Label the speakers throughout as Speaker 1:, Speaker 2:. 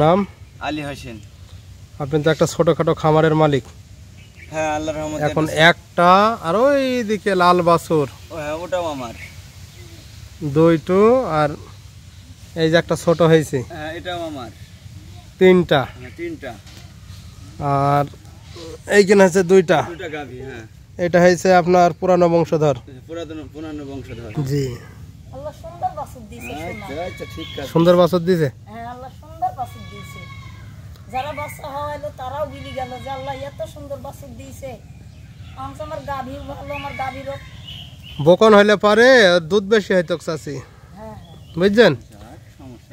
Speaker 1: নাম
Speaker 2: আলী হোসেন।
Speaker 1: আপনি তো একটা ছোটখাটো খামারের মালিক।
Speaker 2: হ্যাঁ, আল্লাহর রহমতে।
Speaker 1: এখন একটা আর ওইদিকে লাল বাছুর,
Speaker 2: হ্যাঁ, ওটাও আমার।
Speaker 1: দুইটো আর এই যে একটা ছোট হয়েছে,
Speaker 2: হ্যাঁ, এটাও আমার।
Speaker 1: তিনটা।
Speaker 2: হ্যাঁ, তিনটা।
Speaker 1: আর এইখানে হচ্ছে দুইটা
Speaker 2: গাভী। হ্যাঁ,
Speaker 1: এটা হয়েছে আপনার পুরানো বংশধর।
Speaker 2: পুরানো বংশধর।
Speaker 1: জি,
Speaker 3: আল্লাহ সুন্দর বাছুর দিয়েছে।
Speaker 2: আচ্ছা, ঠিক আছে।
Speaker 1: সুন্দর বাছুর দিছে।
Speaker 3: হ্যাঁ, আল্লাহ সুন্দর বাছুর দিয়েছে। যারা বাচ্চা হওয়াইলো তারাও বিলি গেল যে আল্লাহ এত সুন্দর বাছুর দিয়েছে। আমার গাভী ভালো, আমার গাভীরও
Speaker 1: বকন হইলে পারে দুধ বেশি হয়তো চাচি,
Speaker 3: হ্যাঁ
Speaker 1: বুঝছেন?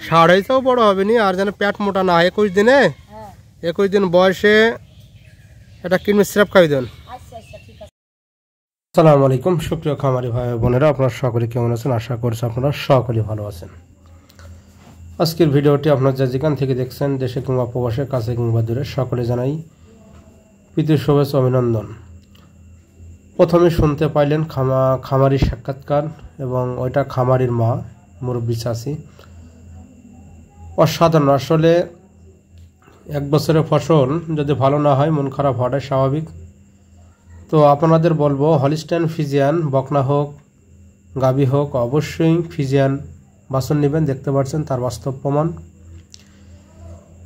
Speaker 1: ষাড় হয়েছেও বড় হবে নি, আর যেন পেট মোটা না 21 দিনে,
Speaker 3: হ্যাঁ
Speaker 1: 21 দিন বয়সে এটা কিনবে সিরাপ খাই দেন।
Speaker 3: আচ্ছা ঠিক আছে।
Speaker 1: আসসালামু আলাইকুম সুপ্রিয় খামারি ভাই বোনেরা, আপনারা সকলে কেমন আছেন? আশা করছি আপনারা সকলেই ভালো আছেন। আজকের ভিডিওটি আপনারা যে যেখান থেকে দেখছেন, দেশে কিংবা প্রবাসে, কাছে কিংবা দূরে, সকলে জানাই প্রীতি শুভেচ্ছা অভিনন্দন। প্রথমে শুনতে পাইলেন খামারির সাক্ষাৎকার, এবং ওইটা খামারির মা মুরব্বী চাচি। অসাধারণ। আসলে এক বছরের ফসল যদি ভালো না হয় মন খারাপ হওয়াটাই স্বাভাবিক। তো আপনাদের বলবো, হলিস্টাইন ফ্রিজিয়ান বকনা হোক গাভী হোক, অবশ্যই ফ্রিজিয়ান বাছুর নেবেন। দেখতে পাচ্ছেন তার বাস্তব প্রমাণ।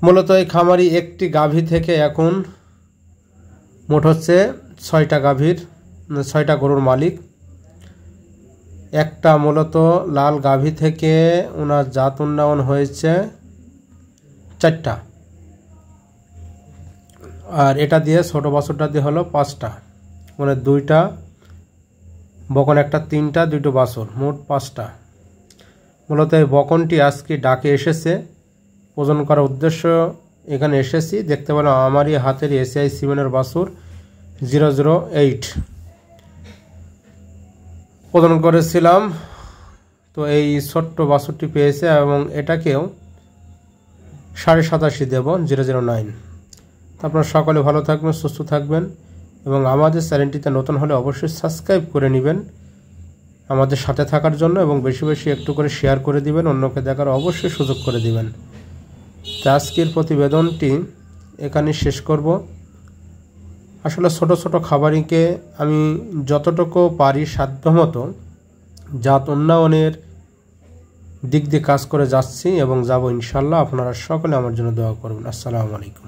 Speaker 1: মূলত এই খামারি একটি গাভী থেকে এখন মোট হচ্ছে 6টা গরুর মালিক। একটা মূলত লাল গাভী থেকে ওনার জাত উন্নয়ন হয়েছে 4টা, আর এটা দিয়ে ছোট বাছুরটা দিয়ে হলো 5টা, মানে 2টা বকন, একটা 3টা, 2টো বাছুর, মোট 5টা। মূলত এই বকনটি আজকে ডাকে এসেছে প্রজনন করার উদ্দেশ্য। এখানে এসেছি, দেখতে পেলাম আমারই হাতের এসিআই সিমেন্টের বাছুর 008 প্রদান করেছিলাম। তো এই ছোট্ট বাছুরটি পেয়েছে, এবং এটাকেও 87.5 দেব, 009। তো আপনারা সকলে ভালো থাকবেন, সুস্থ থাকবেন, এবং আমাদের চ্যানেলটিতে নতুন হলে অবশ্যই সাবস্ক্রাইব করে নেবেন আমাদের সাথে থাকার জন্য, এবং বেশি বেশি একটু করে শেয়ার করে দিবেন, অন্যকে দেখার অবশ্যই সুযোগ করে দিবেন। তো আজকের প্রতিবেদনটি এখানে শেষ করব। আসলে ছোট ছোট খাবারিকে আমি যতটুকু পারি সাধ্যমতো জাত উন্নয়নের দিক দিয়ে কাজ করে যাচ্ছি এবং যাব ইনশাল্লাহ। আপনারা সকলে আমার জন্য দোয়া করবেন। আসসালামু আলাইকুম।